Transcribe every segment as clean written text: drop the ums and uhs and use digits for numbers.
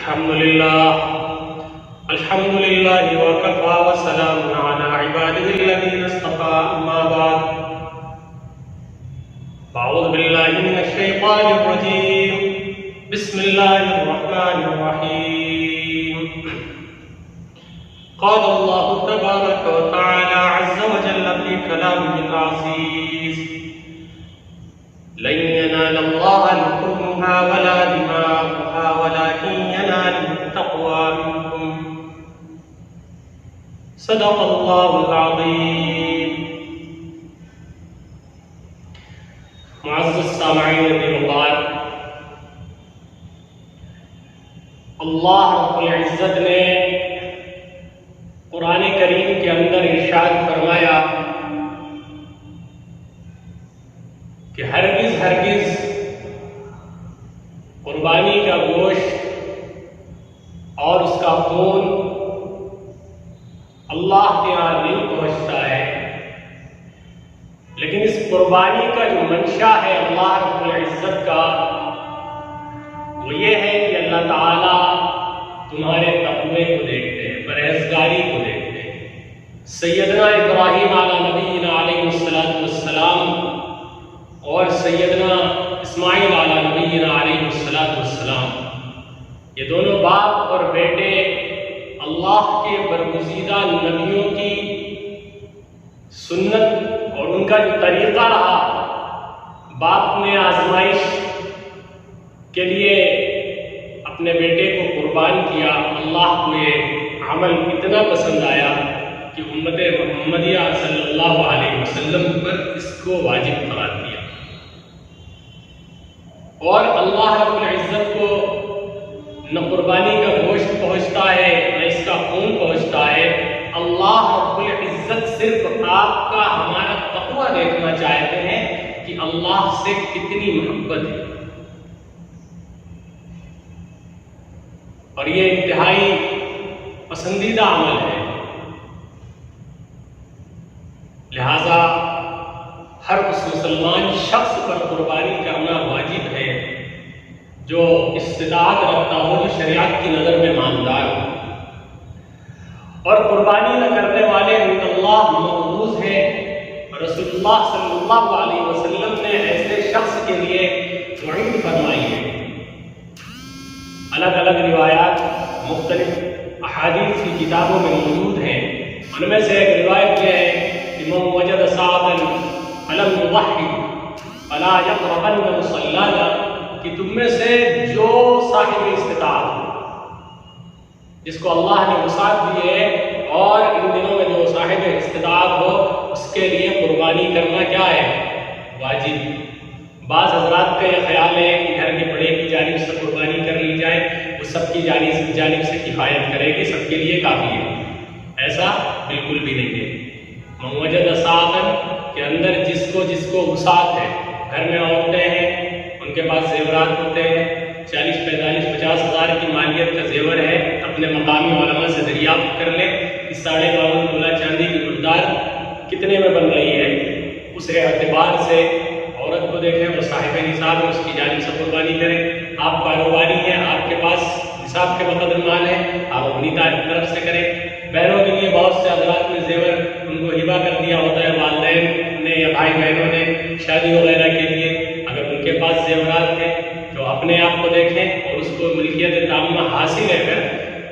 الحمد لله وكفى وسلام على عباده الذين اصطفى أما بعد أعوذ بالله من الشيطان الرجيم بسم الله الرحمن الرحيم قال الله تبارك وتعالى عز وجل في كلامه العزيز لن ينال الله لحومها ولا دماؤها ولكن يناله التقوى منكم صدق اللہ العظیم۔ معزز سامعین بمبارک، اللہ رب العزت نے قرآن کریم کے اندر ارشاد فرمایا کہ ہرگز قربانی کا گوشت اور اس کا خون اللہ کے یہاں نہیں پہنچتا ہے، لیکن اس قربانی کا جو منشا ہے اللہ رب العزت کا، وہ یہ ہے کہ اللہ تعالیٰ تمہارے تقوی کو دیکھتے ہیں، پرہیزگاری کو دیکھتے ہیں۔ سیدنا ابراہیم علیہ نبینا علیہ السلام اور سیدنا اسماعیل علیہ نبینا علیہ السلام، یہ دونوں باپ اور بیٹے اللہ کے برگزیدہ نبیوں کی سنت اور ان کا جو طریقہ رہا، باپ نے آزمائش کے لیے اپنے بیٹے کو قربان کیا، اللہ کو یہ عمل اتنا پسند آیا کہ امت محمدیہ صلی اللہ علیہ وسلم پر اس کو واجب قرار دیا، اور اللہ رب العزت کو نہ قربانی کا گوشت پہنچتا ہے نہ اس کا خون پہنچتا ہے۔ اللہ رب العزت صرف آپ کا ہمارا تقوی دیکھنا چاہتے ہیں کہ اللہ سے کتنی محبت ہے، اور یہ انتہائی پسندیدہ عمل ہے، لہذا ہر اس مسلمان شخص پر قربانی کرنا واجب ہے جو استطاعت رکھتا ہو، جو شریعت کی نظر میں ماندار ہو، اور قربانی نہ کرنے والے عند اللہ مغضوب ہے۔ رسول اللہ صلی اللہ علیہ وسلم نے ایسے شخص کے لیے وعید فرمائی ہے۔ الگ الگ روایات مختلف احادیث کی کتابوں میں موجود ہیں، ان میں سے ایک روایت یہ ہے کہ من وجد ساعة فلم يضحي فلا يقربن مصلانا، کہ تم میں سے جو صاحب استطاعت ہو، جس کو اللہ نے وسعت دی ہے، اور ان دنوں میں جو صاحب استطاعت ہو، اس کے لیے قربانی کرنا کیا ہے؟ واجب۔ بعض حضرات کا یہ خیال ہے کہ گھر کے بڑے کی جانب سے قربانی کر لی جائے، وہ سب کی جانب سے کفایت کرے گی، سب کے لیے کافی ہے۔ ایسا بالکل بھی نہیں ہے۔ من وجد ساعة کے اندر جس کو وسعت ہے، گھر میں عورتیں ہیں، ان کے پاس زیورات ہوتے ہیں، 40 45 50 ہزار کی مالیت کا زیور ہے، اپنے مقامی علماء سے دریافت کر لے کہ 52.5 تولہ چاندی کی مقدار کتنے میں بن رہی ہے، اس اعتبار سے عورت کو دیکھیں، وہ صاحب نصاب ہے، اس کی جانب سے قربانی کریں۔ آپ کاروباری ہیں، آپ کے پاس نصاب کے بقدر مال ہے، آپ اپنی طرف سے کریں۔ بہنوں کے لیے بہت سے حضرات نے زیور ان کو ہبہ کر دیا ہوتا ہے، والدین نے یا بھائی بہنوں نے شادی وغیرہ کے لیے، اگر ان کے پاس زیورات ہیں تو اپنے آپ کو دیکھیں اور اس کو ملکیت تامہ حاصل ہے اگر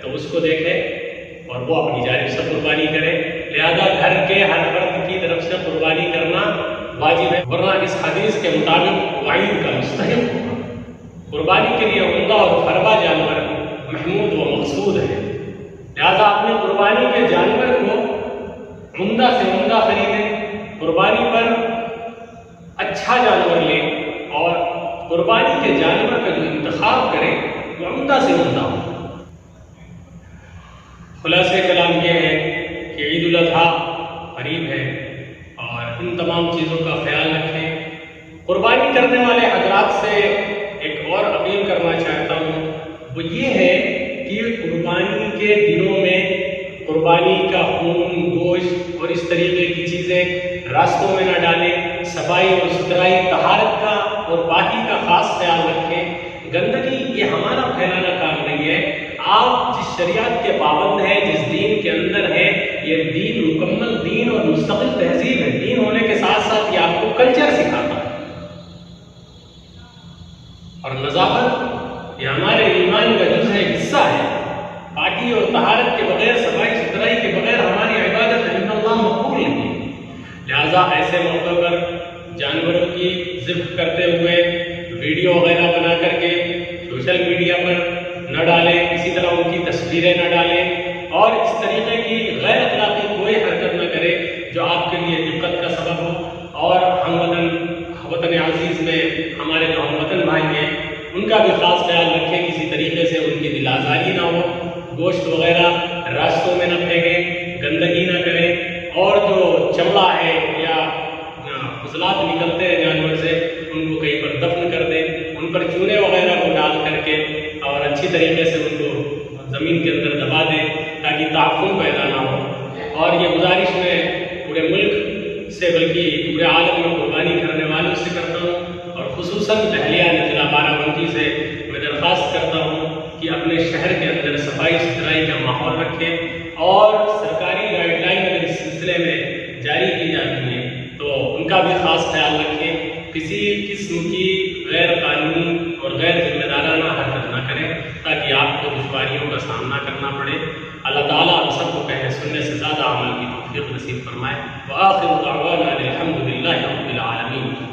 تو اس کو دیکھیں اور وہ اپنی جانب سے قربانی کرے۔ لہذا گھر کے ہر فرد کی طرف سے قربانی کرنا واجب ہے، ورنہ اس حدیث کے مطابق وعید کا مستحق ہوگا۔ قربانی کے لیے عمدہ اور فربا جانور محمود و مقصود ہے، لہذا اپنے قربانی کے جانور کو عمدہ سے عمدہ خریدیں، قربانی پر اچھا جانور لیں، اور قربانی کے جانور کا جو انتخاب کریں وہ عمدہ سے عمدہ ہو۔ خلاصہ کلام یہ ہے کہ عید الاضحیٰ قریب ہے، اور ان تمام چیزوں کا خیال رکھیں۔ قربانی کرنے والے حضرات سے ایک اور اپیل کرنا چاہتا ہوں، وہ یہ ہے کہ قربانی کے دنوں میں قربانی کا خون، گوشت اور اس طریقے کی چیزیں راستوں میں نہ ڈالیں، صفائی اور ستھرائی، طہارت کا اور پاکی کا خاص خیال رکھیں۔ گندگی یہ ہمارا پھیلانا کام نہیں ہے، آپ جس شریعت کے پابند ہیں، جس دین کے اندر ہیں، یہ دین مکمل دین اور مستقل تہذیب ہے. دین ہونے کے ساتھ ساتھ یہ آپ کو کلچر سکھاتا ہے. اور نظافت یہ ہمارے ایمان کا جز ہے، حصہ ہے. پاکی اور طہارت کے بغیر، صفائی ستھرائی کے بغیر ہماری عبادت عند اللہ مقبول نہیں. لہٰذا ایسے موقع پر جانوروں کی ذبح کرتے ہوئے ویڈیو وغیرہ بنا کر کے سوشل میڈیا پر نہ ڈالیں، اسی طرح ان کی تصویریں نہ ڈالیں، اور اس طریقے کی غیر اخلاقی کوئی حرکت نہ کریں جو آپ کے لیے دقت کا سبب ہو. اور ہم وطن عزیز میں ہمارے جو ہم وطن بھائی ہیں ان کا بھی خاص خیال رکھیں، کسی طریقے سے ان کی دل آزاری نہ ہو، گوشت وغیرہ راستوں میں نہ پھینکیں، گندگی نہ کریں، اور جو چمڑا ہے یا فضلات نکلتے ہیں جانور سے ان کو کہیں پر دفن کر دیں، ان پر چونے وغیرہ کو ڈال کر کے اور اچھی طریقے سے ان کو زمین کے اندر دبا دیں تاکہ تعفن پیدا نہ ہو. اور یہ گزارش میں پورے ملک سے بلکہ پورے عالم میں قربانی کرنے والوں سے کرتا ہوں، اور خصوصاً اہلیہ ضلع بارہ بنکی سے میں درخواست کرتا ہوں کہ اپنے شہر کے اندر صفائی ستھرائی کا ماحول رکھیں، اور سرکاری گائیڈ لائن اگر اس سلسلے میں جاری کی جاتی ہیں تو ان کا بھی خاص خیال رکھیں. کسی قسم کی غیر قانونی اور غیر ذمہ دارانہ حرکت نہ کریں تاکہ آپ کو دشواریوں کا سامنا کرنا پڑے. اللہ تعالیٰ ہم سب کو کہے سننے سے زیادہ عمل کی توفیق نصیب فرمائے. وآخر دعوانا الحمد للہ رب العالمین.